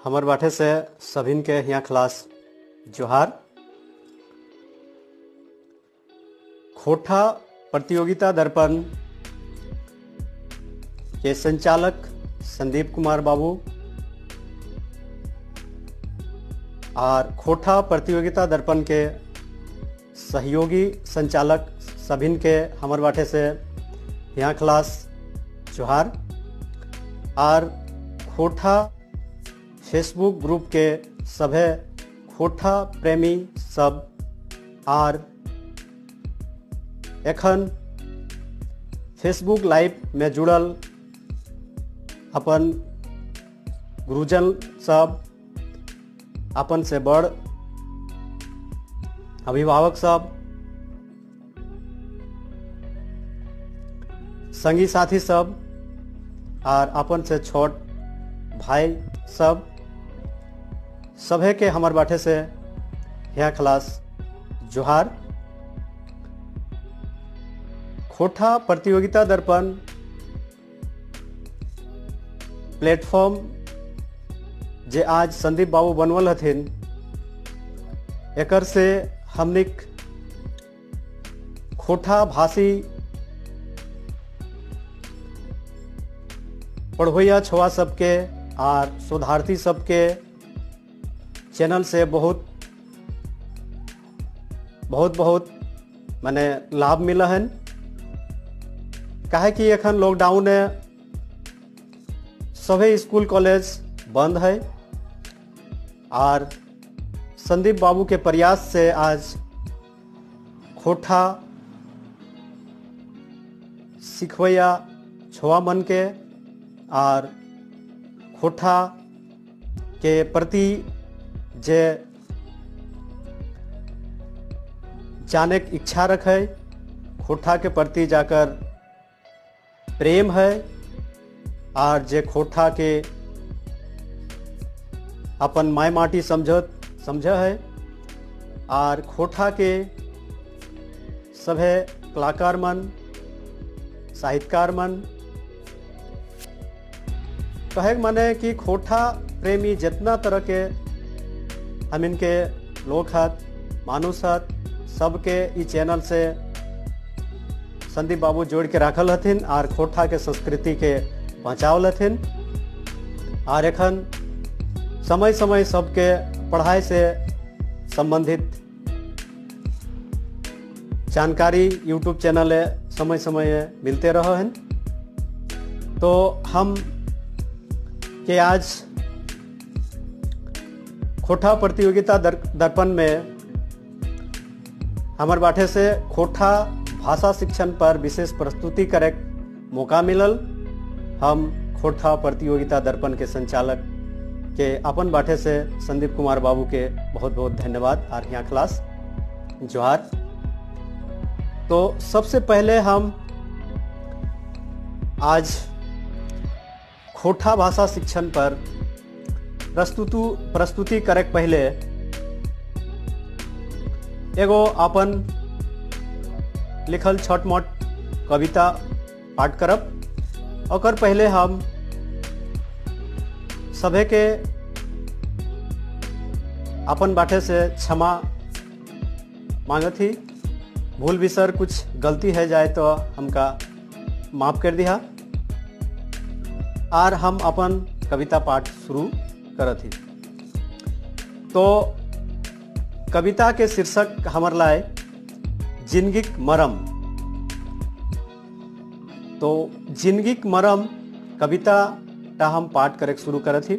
हमर बाटे से सभिन के यहाँ क्लास जोहार। खोटा प्रतियोगिता दर्पण के संचालक संदीप कुमार बाबू और खोटा प्रतियोगिता दर्पण के सहयोगी संचालक सभिन के हमर बाटे से यहाँ क्लास जोहार। और खोटा फेसबुक ग्रुप के सभे खोटा प्रेमी सब और एखन फेसबुक लाइव में जुड़ल अपन गुरुजन सब, अपन से बड़ अभिभावक सब, संगी साथी सब और अपन से छोट भाई सब, सभे के हमर बाटे से यहाँ क्लास जोहार। खोटा प्रतियोगिता दर्पण प्लेटफॉर्म जे आज संदीप बाबू बनवल हथिन, एकर से हमनिक खोटा भाषी पढ़ोया छुआ सबके और शोधार्थी सबके चैनल से बहुत माने लाभ मिला है। काहे कि एखन लॉकडाउन है, सभी स्कूल कॉलेज बंद है और संदीप बाबू के प्रयास से आज खोटा सिखवैया छुआ मन के और खोटा के प्रति जे जाने की इच्छा रखे, खोटा के प्रति जाकर प्रेम है और जे खोटा के अपन माय माटी समझ है और खोटा के सभे कलाकार मन, साहित्यकार मन कहे माने कि खोटा प्रेमी जितना तरह के हम इनके लोग हत, मानुष हत, सबके ई चैनल से संदीप बाबू जोड़ के रखल हथिन और खोटा के संस्कृति के बचावल हथिन। और एखन समय समय सबके पढ़ाई से संबंधित जानकारी यूट्यूब चैनल समय समय मिलते रहे हैं। तो हम के आज खोटा प्रतियोगिता दर्पण में हमार बाटे से खोटा भाषा शिक्षण पर विशेष प्रस्तुति करे मौका मिलल। हम खोटा प्रतियोगिता दर्पण के संचालक के अपन बाटे से संदीप कुमार बाबू के बहुत बहुत धन्यवाद और यहाँ क्लास जोहार। तो सबसे पहले हम आज खोटा भाषा शिक्षण पर प्रस्तुति करे पहले एगो अपन लिखल छोट मोट कविता पाठ करब। और पहले हम सभे के अपन बाटे से क्षमा मांगत ही, भूल विसर कुछ गलती है जाए तो हमका माफ कर दिया। और हम अपन कविता पाठ शुरू करत ही। तो कविता के शीर्षक हमर लाए जिंदगीक मरम। तो जिंदगीक मरम कविता ता हम पाठ करे शुरू करत ही।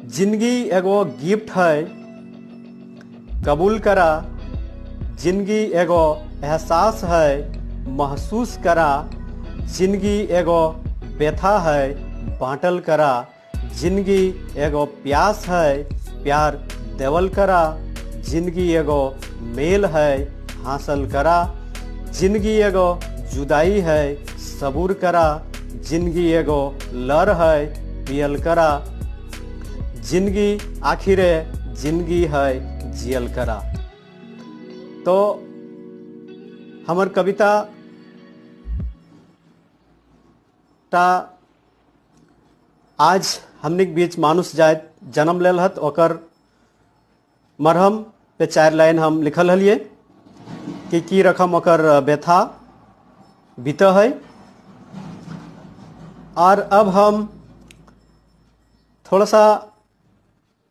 जिंदगी एगो गिफ्ट है, कबूल करा। जिंदगी एगो एहसास है, महसूस करा। जिंदगी एगो व्यथा है, बांटल करा। जिंदगी एगो प्यास है, प्यार देवल करा। जिंदगी एगो मेल है, हासिल करा। जिंदगी एगो जुदाई है, सबूर करा। जिंदगी एगो लर है, पियल करा। जिंदगी आखिरे जिंदगी है, जियल करा। तो हमर कविता ता आज हमने के बीच मानुष जात जन्म लेल हत ओकर मरहम पे 4 लाइन हम लिखल हलिए कि की रकम ओकर व्यथा बीत है। और अब हम थोड़ा सा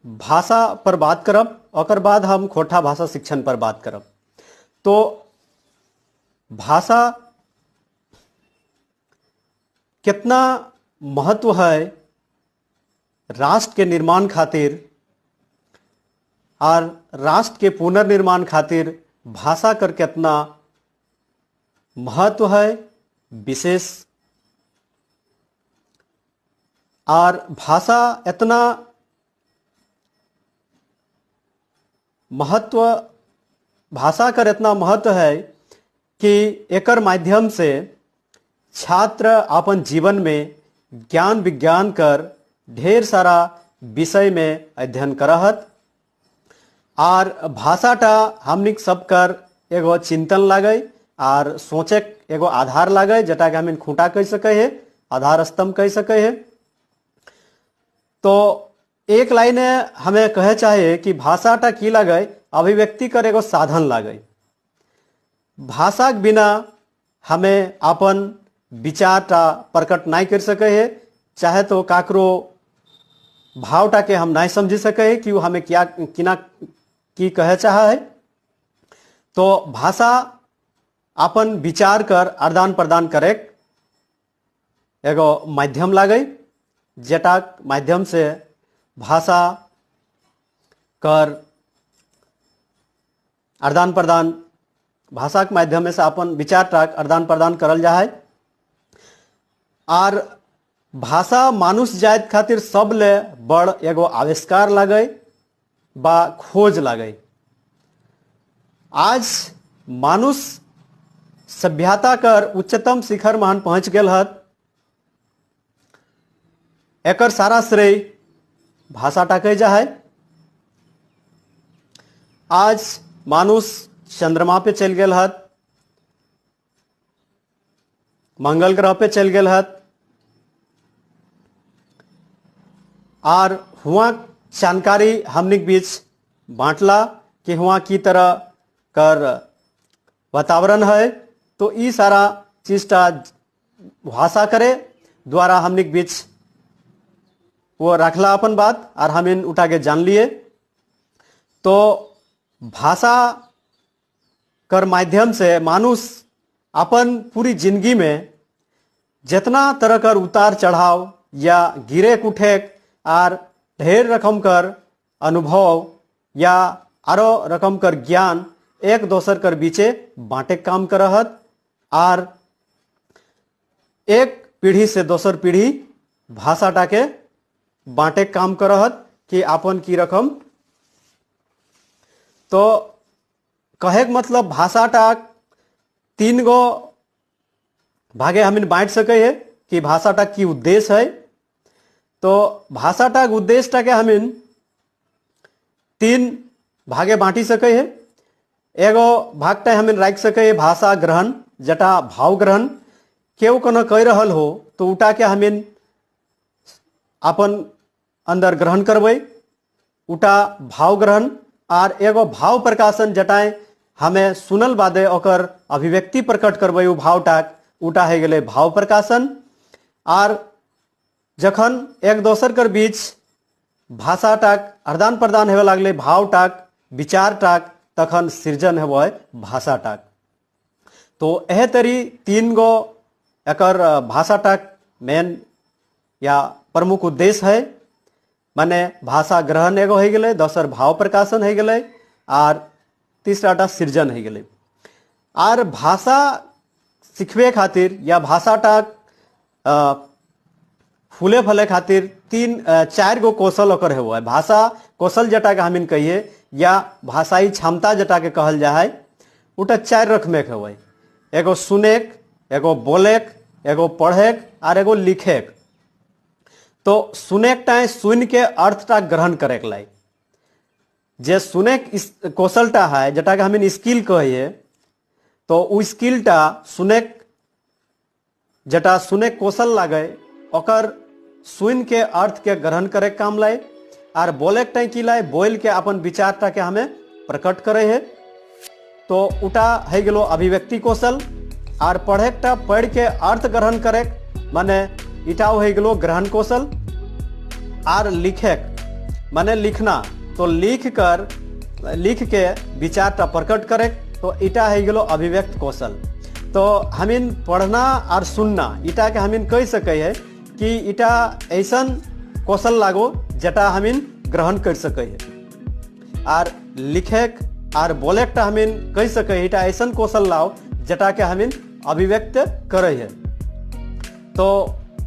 भाषा पर बात करब, ओकर बाद हम खोटा भाषा शिक्षण पर बात करब। तो भाषा कितना महत्व है राष्ट्र के निर्माण खातिर और राष्ट्र के पुनर्निर्माण खातिर भाषा कर कितना महत्व है विशेष। और भाषा इतना महत्व, भाषा कर इतना महत्व है कि एकर माध्यम से छात्र अपन जीवन में ज्ञान विज्ञान कर ढेर सारा विषय में अध्ययन करहत। और भाषाटा हमनिक सबकर एगो चिंतन लागे और सोचे एगो आधार लागे, जटा के हम खूंटा कह सके है, आधार स्तंभ कह सके है। तो एक लाइन हमें कहे चाहे कि भाषाटा की लागे, अभिव्यक्ति कर एगो साधन लागे। भाषा के बिना हमें अपन विचारटा प्रकट नहीं कर सके है, चाहे तो काकरो भावटा के हम नहीं समझ सके है कि वो हमें क्या किना की कहे चाहा है। तो भाषा अपन विचार कर आदान प्रदान करे एगो माध्यम लागे, जेटा माध्यम से भाषा कर आदान प्रदान, भाषा के माध्यम से अपन विचार टाक आदान प्रदान करल जाए। और भाषा मानुष जात खातिर सबले बड़ एगो आविष्कार लागे बा खोज लागे। आज मानुष सभ्यता कर उच्चतम शिखर मान पहुंच गेल हत, एकर सारा श्रेय भाषा टाके जाए। आज मानुष चंद्रमा पे चल गेल हत, मंगल ग्रह पे चल गेल हत, और हुआ जानकारी हमने बीच बांटला कि हुआ की तरह कर वातावरण है। तो ई सारा चीजटा भाषा करे द्वारा हमने बीच वो रखला अपन बात और हम इन उठा के जान लिए। तो भाषा कर माध्यम से मानुष अपन पूरी जिंदगी में जितना तरह कर उतार चढ़ाव या गिरे उठे और ढेर रकम कर अनुभव या आरो रकम कर ज्ञान एक दोसर कर बीचे बांटे काम करहत। और एक पीढ़ी से दोसर पीढ़ी भाषा टाके बांटे काम करहत कि अपन की रकम। तो कहे के मतलब भाषा टाक 3 गो भागे हम बांट सके है कि भाषा टाक की उद्देश्य है। तो भाषा टाक उद्देश्य टाके हम 3 भागे बांटी सके है। एगो भागटा हम रख सके है भाषा ग्रहण, जटा भाव ग्रहण। केव कोनो कह रहल हो तो उठा के हम अपन अंदर ग्रहण करबे, उठा भाव ग्रहण। और एगो भाव प्रकाशन जटाए हमें सुनल बादे ओकर अभिव्यक्ति प्रकट करबे, उ भाव टाक उठा है गेले भाव प्रकाशन। और जखन एक दोसर कर बीच भाषा टाक आदान प्रदान होवे लागले, भाव टाक विचार टाक, तखन सृजन है भाषा टाक। तो यह तरी 3 गो एकर भाषा टाक मेन या प्रमुख उद्देश्य है। माने भाषा ग्रहण एगो हो गए, दोसर भाव प्रकाशन हो गए, और तीसराटा सृजन हो गए। और भाषा सीखवे खातिर या भाषा टाक फूले फले खातिर 3-4 गो कौशल ओकर है। भाषा कौशल जटा के हम कहिए या भाषाई क्षमता जटा के कहल जाए, उटा 4 रकमे के हुए। एगो सुनेक, एगो बोलेक, एगो पढ़ेक और एगो लिखेक। तो सुनेक टाइम सुन के अर्थटा ग्रहण करे के लाई, जे सुनेक कौशलटा है जटा के हम स्किल कहिए। तो उ स्किलटा सुनेक जटा सुनेक कौशल लागे ओकर सुन के अर्थ के ग्रहण करे काम लाए। आर बोले टाइम की लाए बोल के अपन विचारटा के हमें प्रकट करे है। तो उटा है गेलो अभिव्यक्ति कौशल। आर पढ़ेटा पढ़ के अर्थ ग्रहण करे माने इटाओ है गेलो ग्रहण कौशल। आर लिखे माने लिखना, तो लिख के विचारटा प्रकट करे, तो इटा है गेलो अभिव्यक्त कौशल। तो हमिन पढ़ना और सुनना इटा के हमिन कह सके है कि इटा ऐसा कौशल लागो जटा हमिन ग्रहण कर सके है। आर लिखे आर बोले हमिन कह सके है इटा ऐसा कौशल लाओ जटा के हमिन अभिव्यक्त करे है। तो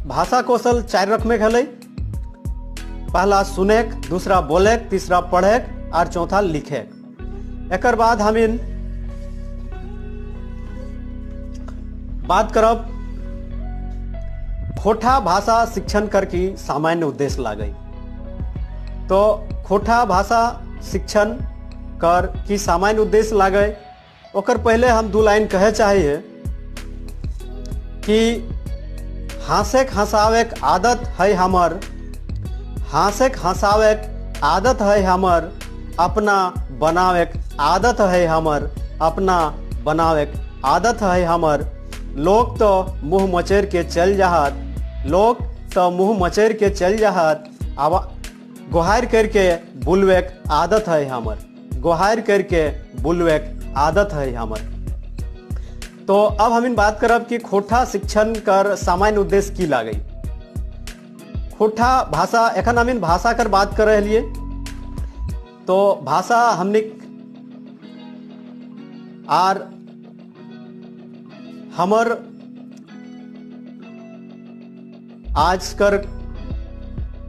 भाषा कौशल 4 रकम में है। पहला सुने, दूसरा बोले, तीसरा पढ़े और चौथा लिखे। एक बाद हमिन बात करब खोटा भाषा शिक्षण कर की सामान्य उद्देश्य लागे। तो खोटा भाषा शिक्षण कर की सामान्य उद्देश्य लागे ओकर पहले हम 2 लाइन कहे चाहिए कि हंसे हंसावे आदत है हमर, हंसे हंसावे आदत है हमर, अपना बनावे आदत है हमर, अपना बनावे आदत है हमर। लोग तो मुंह मचेर के चल जाहत, लोग तो मुंह मचेर के चल जाहत, गुहार करके बुलवेक आदत है हमर, गुहार करके बुलवेक आदत है हमर। तो अब हम बात करब कि खोटा शिक्षण कर सामान्य उद्देश्य की लागे। खोटा भाषा एखन हम भाषा कर बात कर रहे। तो भाषा हमने आर हमर आज कर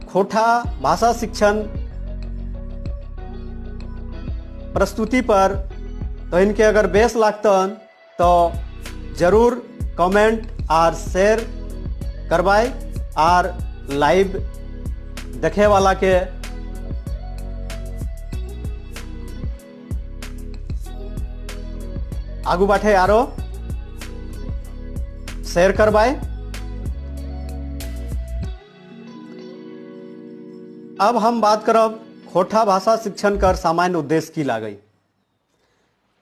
खोटा भाषा शिक्षण प्रस्तुति पर तो इनके अगर बेस लागतन तो जरूर कमेंट और शेयर करवाए और लाइव देखे वाला के आगू बाटे आरो शेयर करवाए। अब हम बात करब खोटा भाषा शिक्षण कर सामान्य उद्देश्य की लागे।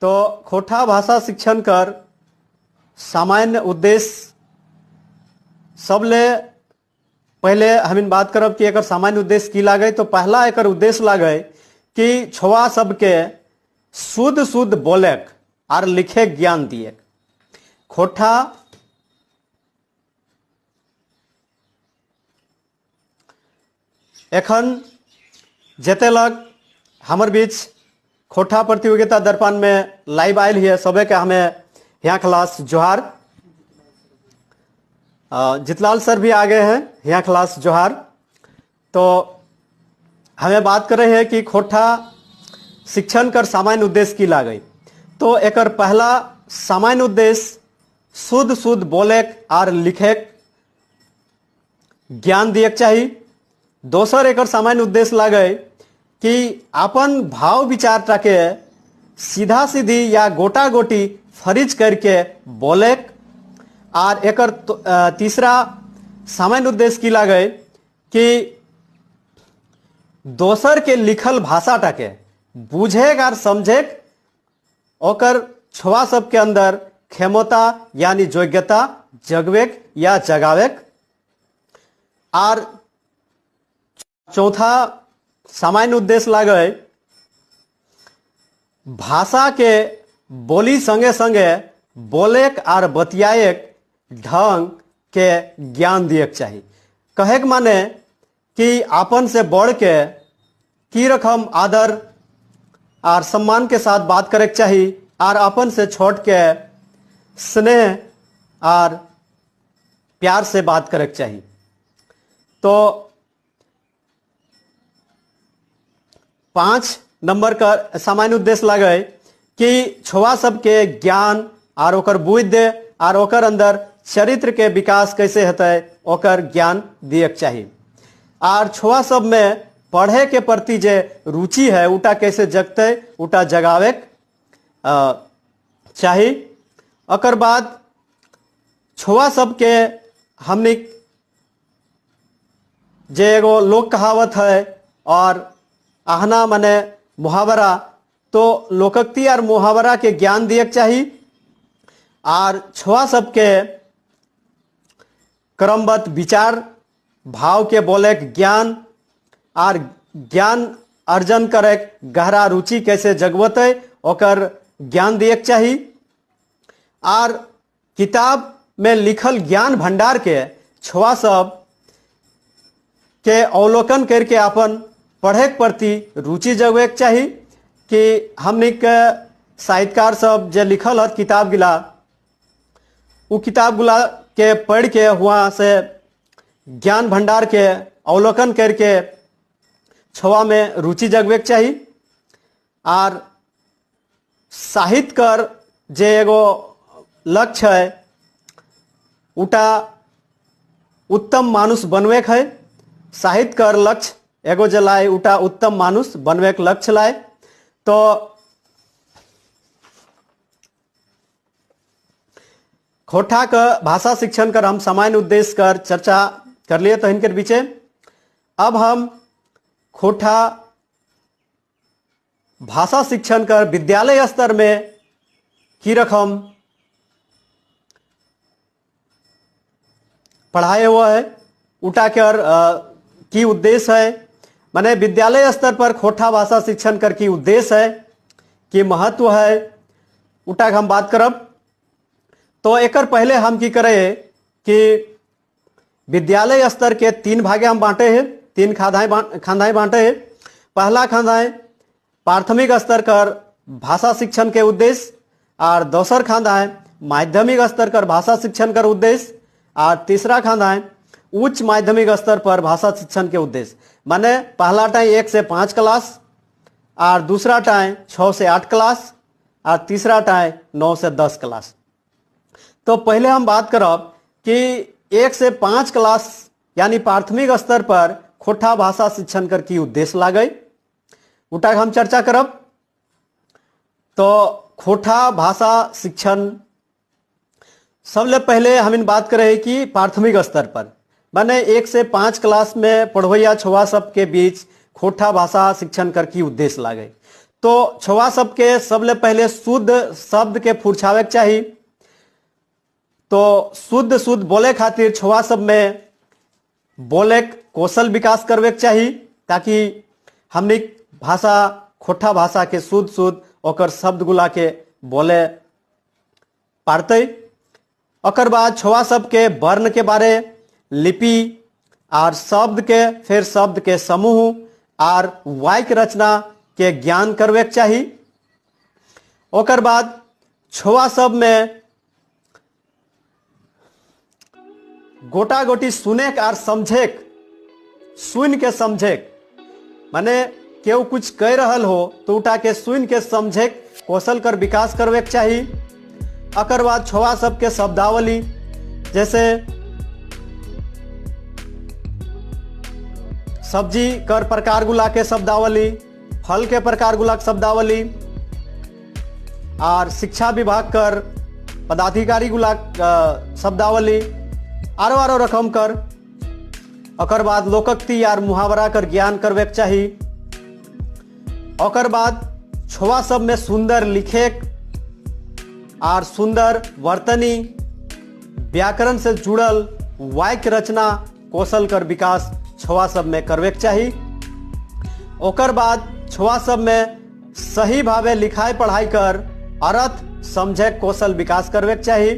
तो खोटा भाषा शिक्षण कर सामान्य उद्देश्य सबले पहले हम बात करब कि एक सामान्य उद्देश्य की लागे। तो पहला एक उद्देश्य लागे कि छुआ सबके शुद्ध शुद्ध बोले और लिखे ज्ञान दिए। खोटा एखन जते लग हमर बीच खोटा प्रतियोगिता दर्पण में लाइव आयल है सबे के हमें यहाँ क्लास जोहार। जितलाल सर भी आ गए हैं, यहाँ क्लास जोहार। तो हमें बात कर रहे हैं कि खोटा शिक्षण कर सामान्य उद्देश्य की लागे। तो एक पहला सामान्य उद्देश्य शुद्ध शुद्ध बोले और लिखे ज्ञान दिए चाहिए। दोसर एक सामान्य उद्देश्य लागे कि अपन भाव विचार के सीधा सीधी या गोटा गोटी फरिज करके बोले। और एक तीसरा सामान्य उद्देश्य की लागे कि दोसर के लिखल भाषा के बुझेक और समझेक ओकर छुआ सब के अंदर क्षमता यानी योग्यता जगवेक या जगावेक। और चौथा सामान्य उद्देश्य लागे भाषा के बोली संगे संगे बोलेक और बतियाएक ढंग के ज्ञान दिए चाहिए। कहे के माने कि अपन से बढ़ के की रकम आदर और सम्मान के साथ बात करे चाहिए और अपन से छोड़ के स्नेह और प्यार से बात करे चाहिए। तो 5 नंबर का सामान्य उद्देश्य लगे कि छुआ सबके ज्ञान और ओकर बुद्धि और ओकर अंदर चरित्र के विकास कैसे होते ओकर ज्ञान दिए चाहिए। और छुआ सब में पढ़े के प्रति जे रुचि है उटा कैसे जगते उटा जगावे चाहिए। ओकर बाद छुआ सबके हमने जे एगो लोक कहावत है और आहना माने मुहावरा, तो लोकोक्ति और मुहावरा के ज्ञान दिए चाहिए। और छुआ सबके क्रमबद्ध विचार भाव के बोले ज्ञान और ज्ञान अर्जन करे गहरा रुचि कैसे जगवते ओकर ज्ञान दिए चाहिए। और किताब में लिखल ज्ञान भंडार के छुआ सब के अवलोकन करके अपन पढ़े के प्रति रुचि जगवे के चाहिए कि हमने के साहित्यकार सब जे लिखल है किताब गिला, वो किताब गुला के पढ़ के हुआ से ज्ञान भंडार के अवलोकन करके छुआ में रुचि जगवे के चाहिए। और साहित्यकार जे एगो लक्ष्य है उटा उत्तम मानुष बनवे के है। साहित्यकार लक्ष्य एगो जे लाए उटा उत्तम मानुष बनवे के लक्ष्य लाए। तो खोटा का भाषा शिक्षण कर हम सामान्य उद्देश्य कर चर्चा कर लिए तो इनके बीचे अब हम खोटा भाषा शिक्षण कर विद्यालय स्तर में की रकम पढ़ाए हुआ है उठा कर की उद्देश्य है। माने विद्यालय स्तर पर खोटा भाषा शिक्षण कर की उद्देश्य है कि महत्व है उठा हम बात करब। तो एक पहले हम की करे कि विद्यालय स्तर के 3 भागे हम बांटे हैं, 3 खांधाएं बांटे हैं। पहला खांधाएं प्राथमिक स्तर कर भाषा शिक्षण के उद्देश्य और दूसर खांधाएं माध्यमिक स्तर कर भाषा शिक्षण कर उद्देश्य और तीसरा खांधाएं उच्च माध्यमिक स्तर पर भाषा शिक्षण के उद्देश्य। माने पहला टाइम 1 से 5 क्लास और दूसरा टाइम 6 से 8 क्लास और तीसरा टाइम 9 से 10 क्लास। तो पहले हम बात करब कि 1 से 5 क्लास यानी प्राथमिक स्तर पर खोटा भाषा शिक्षण कर की उद्देश्य लागे उठा हम चर्चा करब। तो खोटा भाषा शिक्षण सबले पहले हम इन बात करें कि प्राथमिक स्तर पर माने 1 से 5 क्लास में पढ़वैया छुआ सब के बीच खोटा भाषा शिक्षण कर की उद्देश्य लागे। तो छुआ सब के सबले पहले शुद्ध शब्द के फुरछावे के चाहिए। तो शुद्ध बोले खातिर छुआ सब में बोले कौशल विकास करवे के चाहिए ताकि हमने भाषा खोटा भाषा के शुद्ध ओकर शब्द गुला के बोले पारते। ओकर बाद छुआ सब के वर्ण के बारे लिपि और शब्द के फिर शब्द के समूह और वाक्य रचना के ज्ञान करवे के चाहिए। ओकर बाद छुआ सब में गोटा गोटी सुने और समझे सुन के समझे माने केहू कुछ कह रहल हो तो उठा के सुन के समझे कौशल कर विकास करवे के चाहिए। अकर बाद छुआ सब के शब्दावली जैसे सब्जी कर प्रकार गुला के शब्दावली, फल के प्रकार गुला के शब्दावली और शिक्षा विभाग कर पदाधिकारी गुला शब्दावली आरो रकम कर। अकर बाद लोकोक्ति और मुहावरा कर ज्ञान करवे के चाहिए। अकर बाद छुआ सब में सुंदर लिखे और सुंदर वर्तनी व्याकरण से जुड़ल वाक्य रचना कौशल कर विकास छुआ सब में करवे के चाहिए। ओकर बाद छुआ सब में सही भावे लिखाई पढ़ाई कर अर्थ समझे कौशल विकास करवे के चाहिए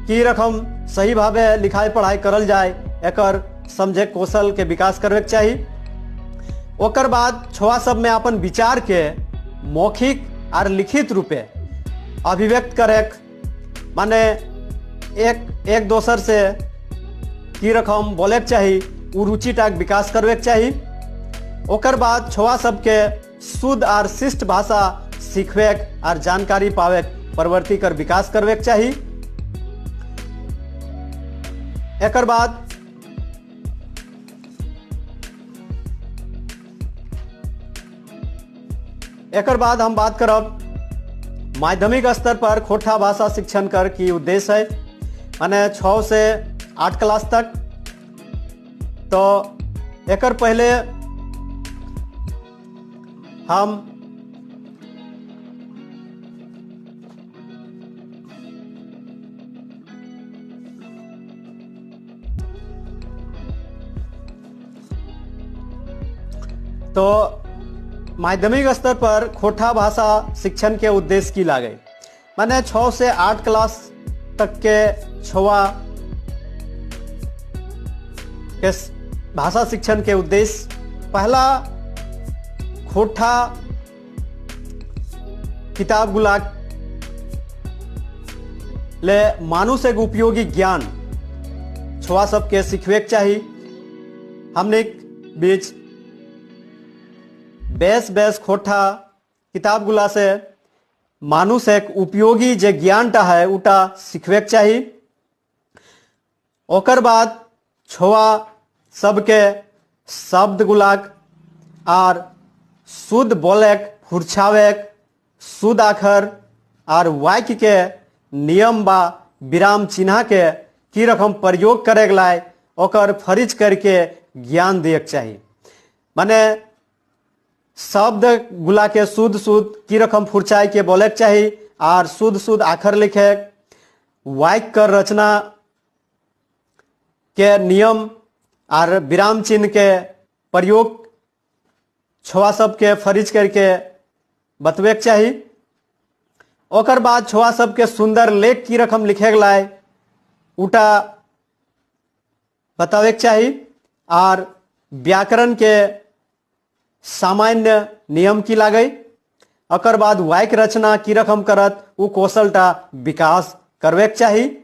कि रकम सही भावे लिखाई पढ़ाई करल जाए एकर समझे कौशल के विकास करवे के चाहिए। ओकर बाद छुआ सब में अपन विचार के मौखिक और लिखित रूपे अभिव्यक्त करे माने एक दोसर से की रकम बोले के चाहिए उ रुचि टाक विकास करवे के चाहिए। ओकर बाद छुआ सब के शुद्ध और शिष्ट भाषा सीखवे और जानकारी पावे प्रवृत्ति कर विकास करवे के चाहिए। एकर बाद हम बात करब माध्यमिक स्तर पर खोटा भाषा शिक्षण कर की उद्देश्य है माने 6 से 8 क्लास तक। तो एकर पहले हम तो माध्यमिक स्तर पर खोटा भाषा शिक्षण के उद्देश्य की लागे, माने 6 से 8 क्लास तक के छुआ के भाषा शिक्षण के उद्देश्य पहला खोटा किताब गुला ले मानुष एक उपयोगी ज्ञान छुआ सबके सीखवे के चाहिए। हमने बीच बेस खोटा किताब गुला से मानुष एक उपयोगी जे ज्ञानटा है उटा सीखवे के चाहिए। ओकर बाद छुआ सबके शब्द गुलाक और शुद्ध बोलेक फुरछावेक शुद्ध आखर और वाक्य के नियम बा विराम चिन्ह के की रकम प्रयोग करे लाए ओकर फरिज करके ज्ञान दिए चाहिए। माने शब्द गुला के शुद्ध की रकम फुरचाई के बोले के चाहिए और शुद्ध आखर लिखे वाक्य कर रचना के नियम और विराम चिन्ह के प्रयोग छुआ सबके फरिज करके बतवे के चाहिए। ओकर बाद छुआ सबके सुंदर लेख की रकम लिखे लाए उटा बतावे के चाहिए और व्याकरण के सामान्य नियम की लागई। ओकर बाद वाक्य रचना की रकम करत उ कौशलटा विकास करवे के चाहिए।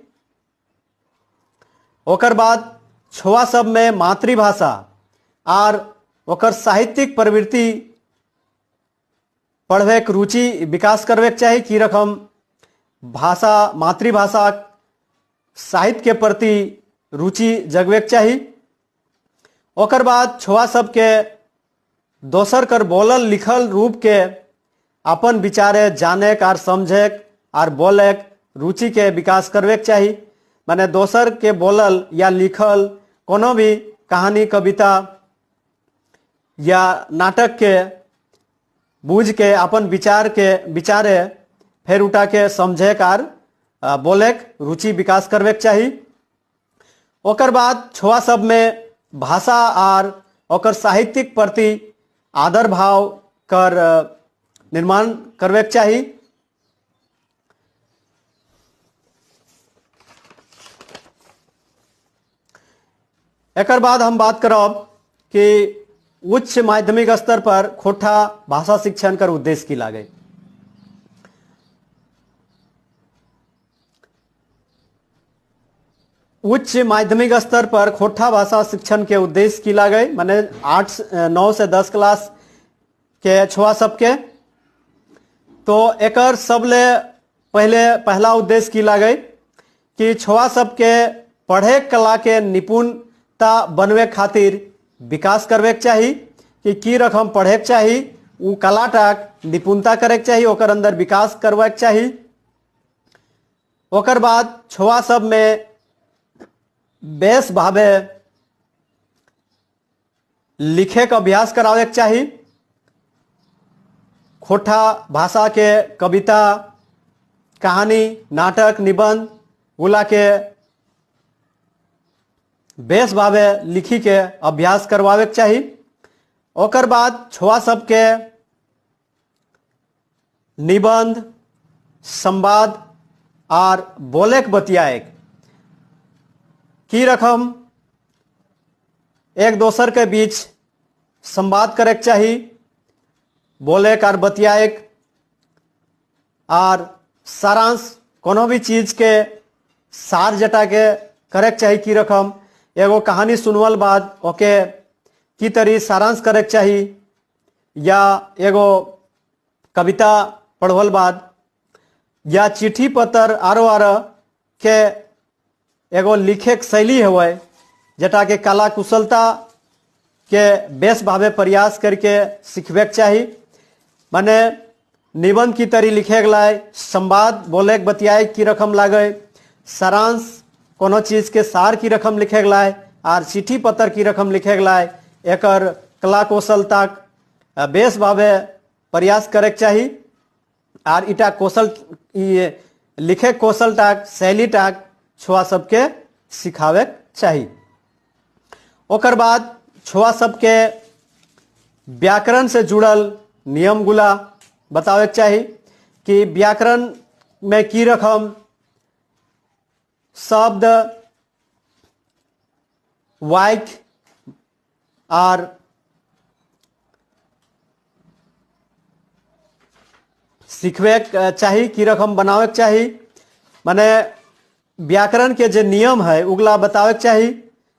ओकर बाद छुआ सब में मातृभाषा और ओकर साहित्यिक प्रवृत्ति पढ़वे के रुचि विकास करवे के चाहिए की रकम भाषा मातृभाषा साहित्य के प्रति रुचि जगवे के चाहिए। ओकर बाद छुआ सबके दोसर कर बोलल लिखल रूप के अपन विचारे जाने और समझे और बोले रुचि के विकास करवे के चाहिए। माने दोसर के बोलल या लिखल कोनो भी कहानी कविता या नाटक के बूझ के अपन विचारे फिर उठा के समझे कार बोले रुचि विकास करवे के चाहिए। ओकर बाद छुआ सब में भाषा और ओकर साहित्यिक प्रति आदर भाव कर निर्माण करवे के चाहिए। एकर बाद हम बात करब कि उच्च माध्यमिक स्तर पर खोटा भाषा शिक्षण कर उद्देश्य की लागे। उच्च माध्यमिक स्तर पर खोटा भाषा शिक्षण के उद्देश्य की लागे, माने 9 से 10 क्लास के छुआ सबके। तो एकर सबले पहला उद्देश्य की लागे कि छुआ सबके पढ़े कला के निपुणता बनवे खातिर विकास करवे के चाहिए कि की रकम पढ़े के चाहिए उ कलाटा निपुणता करे के चाहिए ओकर अंदर विकास करवे के चाहिए। ओकर बाद छुआ सब में बेस भावे लिखे का अभ्यास करावे के चाहिए। खोटा भाषा के कविता कहानी नाटक निबंध उला के बेस भावे लिखी के अभ्यास करवावे के चाहिए। ओकर बाद छुआ सबके निबंध संवाद और बोले के बतियाए की रकम एक दोसर के बीच संवाद करे के चाहिए बोले और बतियाए और सारांश कोनो भी चीज के सार जटा के करे के चाहिए की रकम एगो कहानी सुनवल बाद ओके की तरी सारांश करे के चाहिए या एगो कविता पढ़वल बाद या चिट्ठी पत्र आरो के एगो लिखे के शैली हुए जटा के कला कुशलता के बेस भावे प्रयास करके सीखवे के चाहिए। माने निबंध की तरी लिखे लाए संवाद बोले के बतियाए की रकम लागे सारांश कोनो चीज के सार की रकम लिखे लाए और चिट्ठी पत्र की रकम लिखे लाए एकर कला कौशलता बेस भावे प्रयास करे चाही आर इटा कौशल लिखे कौशल टाक शैली टाक छुआ सबके सिखावे चाही। ओकर बाद छुआ सबके व्याकरण से जुड़ल नियम गुला बतावे चाही कि व्याकरण में की रकम शब्द वाक्य और सीखवे चाही, की रकम बनावे चाही। माने व्याकरण के जे नियम है उगला बतावे चाही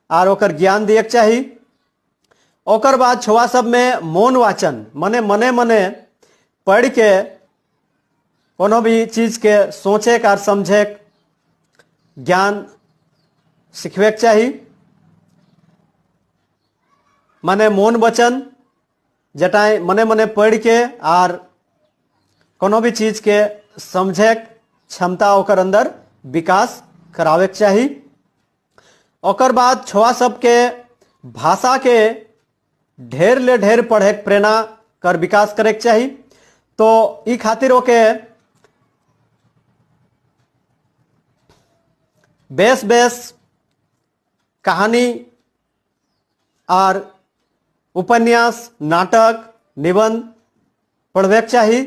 और ओकर ज्ञान दिए चाही। ओकर बाद छुआ सब में मौन वाचन मने मने मने पढ़ के कोनो भी चीज के सोचे और समझे ज्ञान सीखवे चाही। मने मौन वचन जटाए मने मने पढ़ के और कोनो भी चीज के समझे क्षमता ओकर अंदर विकास करावे चाही। ओकर बाद छुआ सबके भाषा के ढेर ले ढेर पढ़े प्रेरणा कर विकास करे चाही। तो ई खातिर ओके बेस बेस कहानी और उपन्यास नाटक निबंध पढ़वे चाही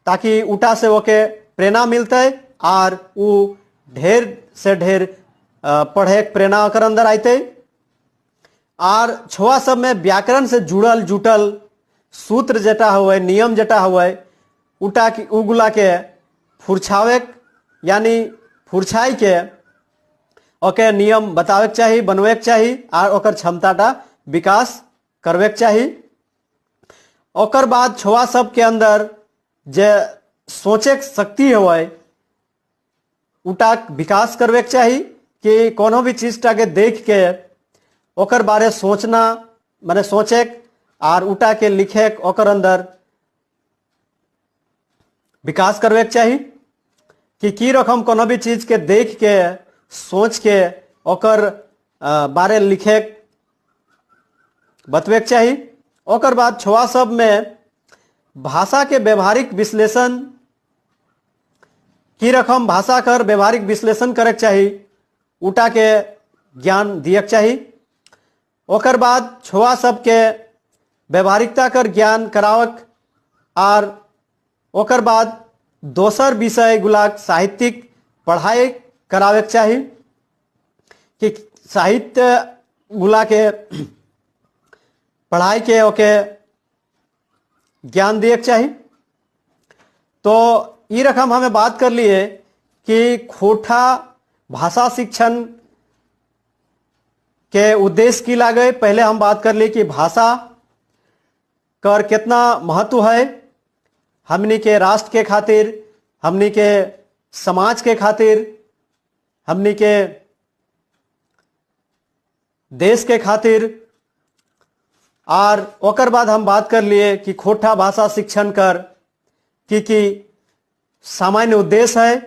ताकि उटा से ओके प्रेरणा मिलते और उ ढेर से ढेर पढ़े प्रेरणा ओकर अंदर आते। और छुआ सब में व्याकरण से जुड़ल जुटल सूत्र जटा हुए नियम जटा हुए उटा की उगुला के फुरछावे यानी फुरछाई के ओके नियम बतावे चाही बनवे चाही और ओकर क्षमता विकास करवे चाही। ओकर बाद छुआ सब के अंदर जे सोचे शक्ति हुए उटा विकास करवे चाही कि कोनो भी चीज के देख के ओकर बारे सोचना माने सोचे और उटा के लिखे ओकर अंदर विकास करवे चाही कि की रकम कोनो भी चीज के देख के सोच के ओकर बारे लिखे बतवे चाही। ओकर बाद छुआ सब में भाषा के व्यवहारिक विश्लेषण की रकम भाषा कर व्यवहारिक विश्लेषण करे चाही उटा के ज्ञान दिए चाही। ओकर बाद छुआ सबके व्यवहारिकता कर ज्ञान करावक और ओकर बाद दोसर विषय गुलाक साहित्यिक पढ़ाई करावे चाही कि साहित्य गुला के पढ़ाई के ओके ज्ञान दिए चाही। तो ये रकम हमें बात कर लिए कि खोटा भाषा शिक्षण के उद्देश्य की लागे। पहले हम बात कर ली कि भाषा कर कितना महत्व है हमनी के राष्ट्र के खातिर, हमनी के समाज के खातिर, हमनी के देश के खातिर। और ओकर बाद हम बात कर लिए कि खोटा भाषा शिक्षण कर की सामान्य उद्देश्य है।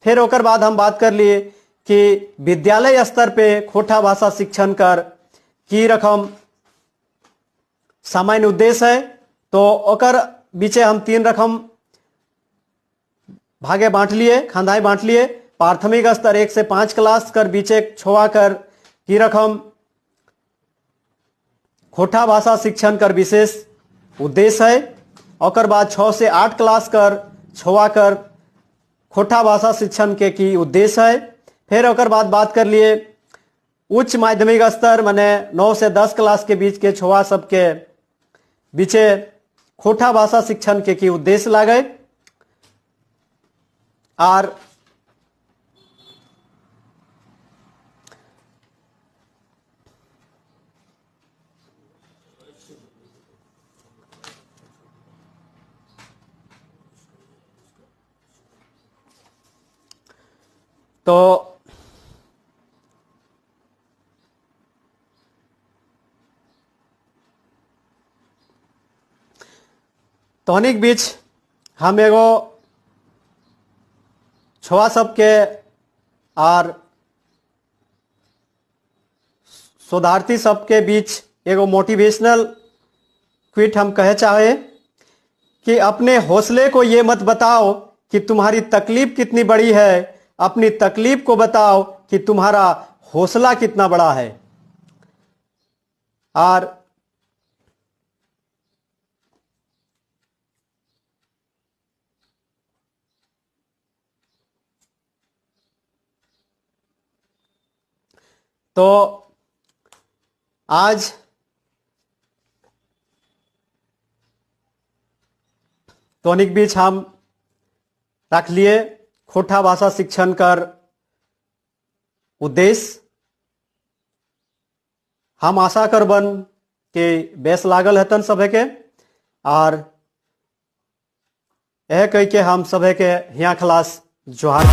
फिर ओकर बाद हम बात कर लिए कि विद्यालय स्तर पे खोटा भाषा शिक्षण कर की रकम सामान्य उद्देश्य है। तो ओकर बीचे हम 3 रकम भागे बांट लिए, खानदाई बांट लिए। प्राथमिक स्तर 1 से 5 क्लास कर बीचे छुआ कर की रकम खोटा भाषा शिक्षण कर विशेष उद्देश्य है। ओकर बाद 6 से 8 क्लास कर छुआ कर खोटा भाषा शिक्षण के की उद्देश्य है। फिर ओकर बाद बात कर लिए उच्च माध्यमिक स्तर माने 9 से 10 क्लास के बीच के छुआ सबके बीचे खोटा भाषा शिक्षण के की उद्देश्य लागे। और तो तोहनिक बीच हम एगो छुआ सबके और शोधार्थी सबके बीच एगो मोटिवेशनल क्विट हम कहे चाहे कि अपने हौसले को ये मत बताओ कि तुम्हारी तकलीफ कितनी बड़ी है, अपनी तकलीफ को बताओ कि तुम्हारा हौसला कितना बड़ा है। और तो आज तोनिक बीच हम रख लिए खोटा भाषा शिक्षण कर उद्देश्य। हम आशा करबन कि बेस लागल हतन सभे के, और यह कह के हम सभे के यहाँ खलास जोहार।